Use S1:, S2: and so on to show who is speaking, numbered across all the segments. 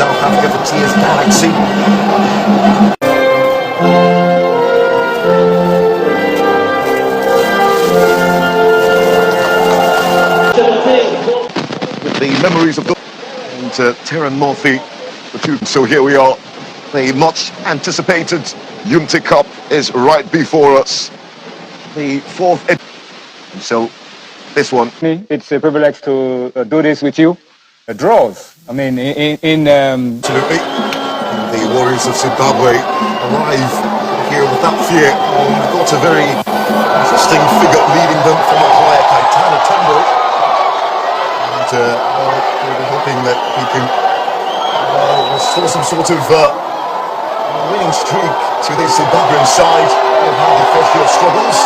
S1: South Africa for Tears Galaxy. With the memories of and Terran Morphy, the two. So here we are. The much anticipated Unity Cup is right before us. The fourth. So this one.
S2: It's a privilege to do this with you. Draws. I mean,
S1: Absolutely. The Warriors of Zimbabwe arrive here without fear. We've got a very interesting figure leading them from a player, Kaitana Tembo. And we're hoping that he can restore some sort of winning streak to the Zimbabwean side. They've had the first year of struggles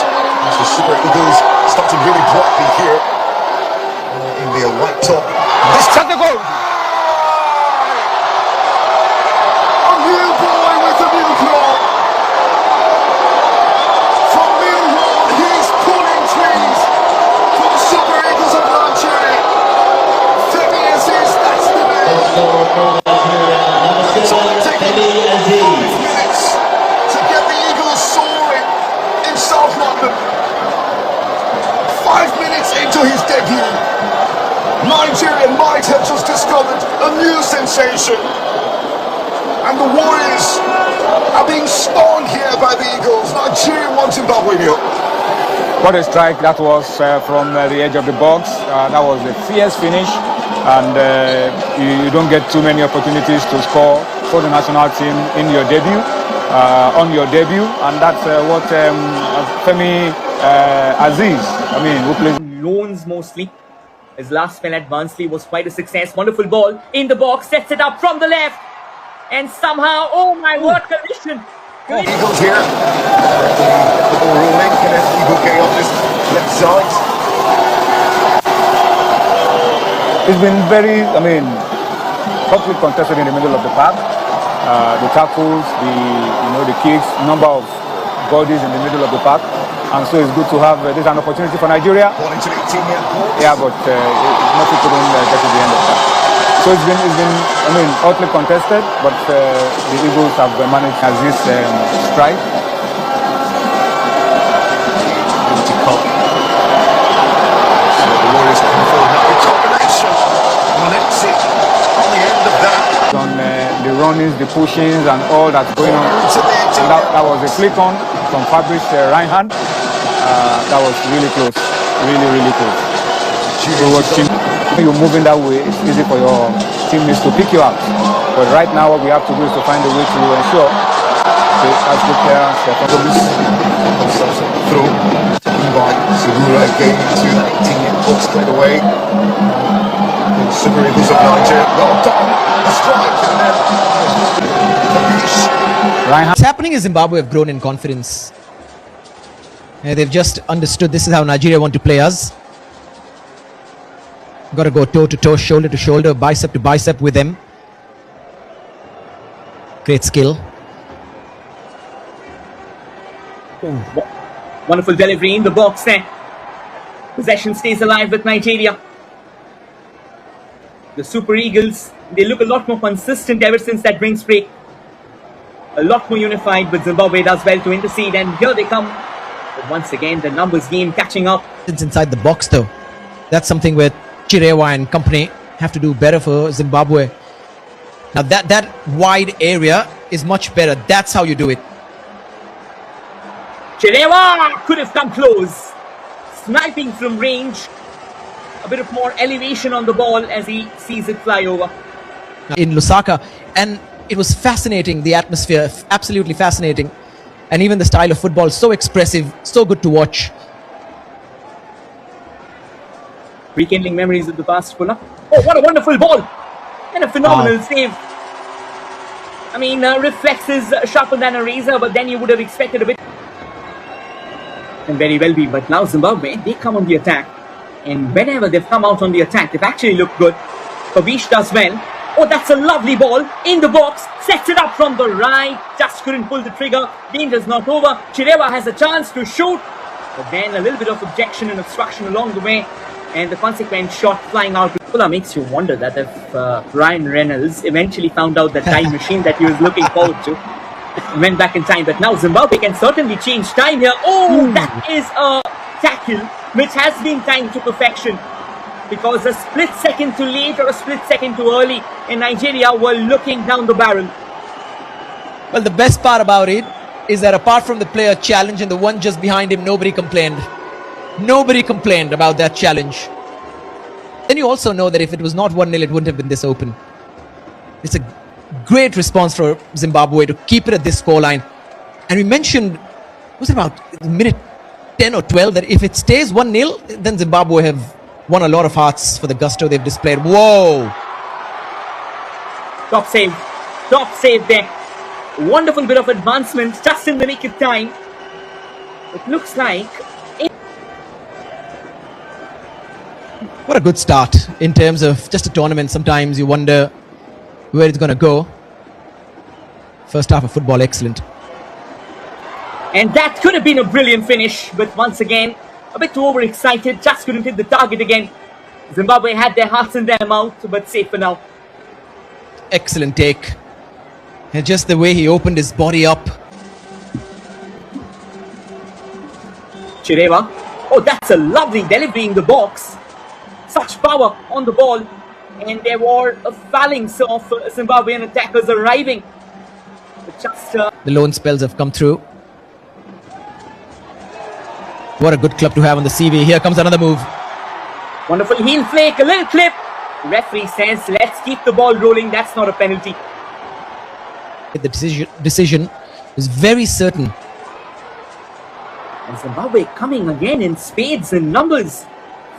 S1: as the Super Eagles started really brightly here in their white top.
S2: this shot the goal.
S1: A new boy with a new claw. From Millwall, he's pulling trees for the Super Eagles of Nigeria. Femi Azeez, that's the man. It's only taken 5 minutes to get the Eagles soaring in South London. 5 minutes into his debut, Nigeria might have just discovered a new sensation. And the Warriors are being stoned here by the Eagles. Nigeria won Zimbabwe nil.
S2: What a strike that was from the edge of the box. That was a fierce finish, and you don't get too many opportunities to score for the national team in your debut, on your debut, and that's what Femi Azeez, who plays
S3: loans mostly. His last spell at Barnsley was quite a success. Wonderful ball in the box, sets it up from the left, and somehow, oh my word, collision.
S1: Eagles here. The ball rolling. Kenneth Ibuke on this left side.
S2: It's been very, hotly contested in the middle of the park. The tackles, the kicks, number of bodies in the middle of the park. And so it's good to have this an opportunity for Nigeria.
S1: Ball into the 18-yard box.
S2: Yeah, but nothing couldn't get to the end of that. So it's been hotly contested, but the Eagles have managed as this strike.
S1: Into Cup. So the Warriors come forward now. A combination. And let's see on the end of that.
S2: On the runnings, the pushings, and all that's going on. And that was a flick on from Fabrice Reinhardt. That was really close, really close. You're moving that way, it's easy for your teammates to pick you up. But right now, what we have to do is to find a way to ensure as good players
S1: through taken by Segura again into that 18-yard box straight away. The Super Eagles of Nigeria, well done. The strike and then
S4: What's happening is Zimbabwe have grown in confidence. They've just understood this is how Nigeria want to play us. Got to go toe to toe, shoulder to shoulder, bicep to bicep with them. Great skill.
S3: Wonderful delivery in the box there. Possession stays alive with Nigeria. The Super Eagles, they look a lot more consistent ever since that drinks break. A lot more unified, but Zimbabwe does well to intercede, and here they come. But once again, the numbers game catching up.
S4: It's inside the box though. That's something where Chirewa and company have to do better for Zimbabwe. Now that wide area is much better. That's how you do it.
S3: Chirewa could have come close. Sniping from range. A bit of more elevation on the ball as he sees it fly over.
S4: In Lusaka, and it was fascinating, the atmosphere, absolutely fascinating. And even the style of football, so expressive, so good to watch.
S3: Rekindling memories of the past, Pula. Oh, what a wonderful ball! And a phenomenal save. Reflexes sharper than a razor, but then you would have expected a bit. And very well be, but now Zimbabwe, they come on the attack. And whenever they've come out on the attack, they've actually looked good. Fabish does well. Oh, that's a lovely ball in the box. Sets it up from the right. Just couldn't pull the trigger. Danger's not over. Chirewa has a chance to shoot. But then a little bit of objection and obstruction along the way. and the consequent shot flying out. Makes you wonder that if Ryan Reynolds eventually found out the time machine that he was looking forward to, went back in time. But now Zimbabwe can certainly change time here. Oh, that is a tackle which has been timed to perfection, because a split second too late or a split second too early, and Nigeria were looking down the barrel.
S4: Well, the best part about it is that apart from the player challenge and the one just behind him, nobody complained. Nobody complained about that challenge. Then you also know that if it was not 1-0, it wouldn't have been this open. It's a great response for Zimbabwe to keep it at this scoreline. And we mentioned, was it about minute 10 or 12, that if it stays 1-0, then Zimbabwe have won a lot of hearts for the gusto they've displayed. Whoa!
S3: Top save there. Wonderful bit of advancement just in the nick of time. It looks like...
S4: What a good start in terms of just a tournament. Sometimes you wonder where it's going to go. First half of football, excellent.
S3: And that could have been a brilliant finish, but once again, a bit too overexcited, just couldn't hit the target again. Zimbabwe had their hearts in their mouth, but safe for now.
S4: Excellent take. And just the way he opened his body up.
S3: Chirewa. Oh, that's a lovely delivery in the box. Such power on the ball, and there were a phalanx of Zimbabwean attackers arriving. The
S4: loan spells have come through. What a good club to have on the CV. Here comes another move.
S3: Wonderful heel flake, a little clip. Referee says, let's keep the ball rolling. That's not a penalty.
S4: The decision is very certain.
S3: And Zimbabwe coming again in spades and numbers.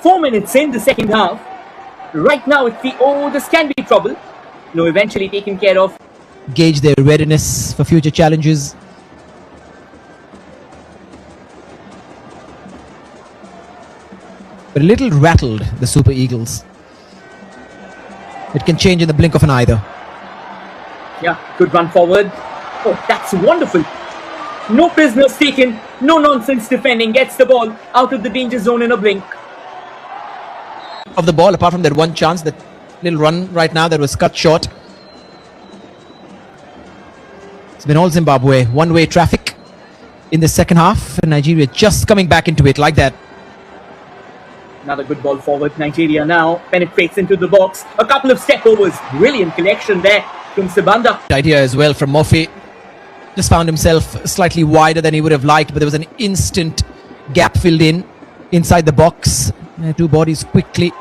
S3: 4 minutes in the second half. Right now it's this can be trouble. No, eventually taken care of.
S4: Gauge their readiness for future challenges. But a little rattled, the Super Eagles. It can change in the blink of an eye though.
S3: Yeah, good run forward. Oh, that's wonderful. No prisoners taken, no nonsense defending. Gets the ball out of the danger zone in a blink.
S4: Of the ball, apart from that one chance, that little run right now that was cut short. It's been all Zimbabwe, one-way traffic in the second half, and Nigeria just coming back into it like that.
S3: Another good ball forward. Nigeria now penetrates into the box. A couple of step overs. Brilliant collection there from Sibanda.
S4: Idea as well from Murphy. Just found himself slightly wider than he would have liked, but there was an instant gap filled in inside the box. Two bodies quickly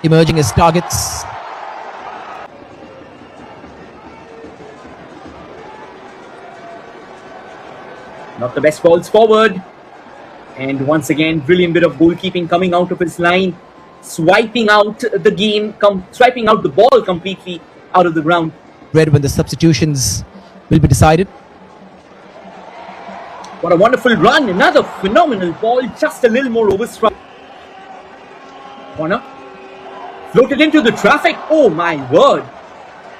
S4: emerging as targets.
S3: Not the best balls forward. And once again, brilliant bit of goalkeeping coming out of his line. Swiping out the game, swiping out the ball completely out of the ground.
S4: Read when the substitutions will be decided.
S3: What a wonderful run. Another phenomenal ball. Just a little more overstrung. Corner. Floated into the traffic. Oh my word.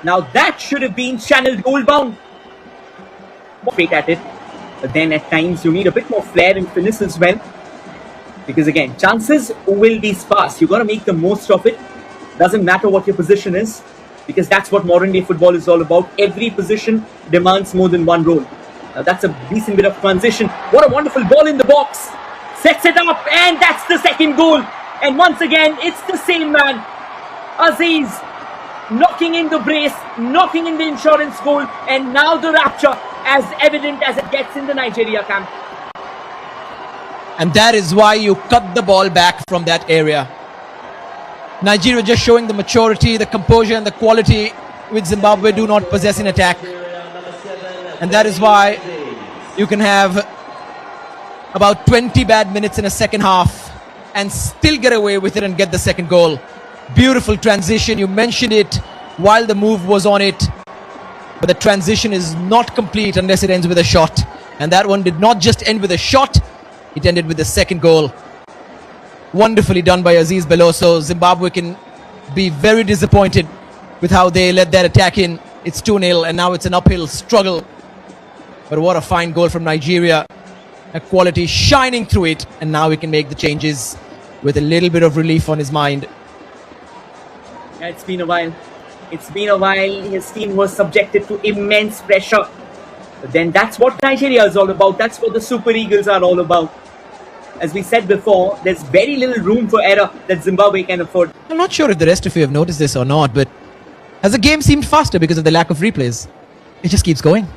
S3: Now that should have been channeled goal bound. Straight at it. But then at times you need a bit more flair and finesse as well. Because again, chances will be sparse. You've got to make the most of it. Doesn't matter what your position is. Because that's what modern day football is all about. Every position demands more than one role. Now that's a decent bit of transition. What a wonderful ball in the box. Sets it up, and that's the second goal. And once again, it's the same man. Azeez knocking in the brace, knocking in the insurance goal, and now the rapture as evident as it gets in the Nigeria camp.
S4: And that is why you cut the ball back from that area. Nigeria just showing the maturity, the composure and the quality which Zimbabwe do not possess in attack. And that is why you can have about 20 bad minutes in a second half and still get away with it and get the second goal. Beautiful transition. You mentioned it while the move was on it. But the transition is not complete unless it ends with a shot. And that one did not just end with a shot. It ended with the second goal. Wonderfully done by Azeez Beloso. Zimbabwe can be very disappointed with how they let that attack in. It's 2-0 and now it's an uphill struggle. But what a fine goal from Nigeria. A quality shining through it. And now we can make the changes with a little bit of relief on his mind.
S3: Yeah, it's been a while. It's been a while. His team was subjected to immense pressure. But then that's what Nigeria is all about. That's what the Super Eagles are all about. As we said before, there's very little room for error that Zimbabwe can afford.
S4: I'm not sure if the rest of you have noticed this or not, but has the game seemed faster because of the lack of replays? It just keeps going.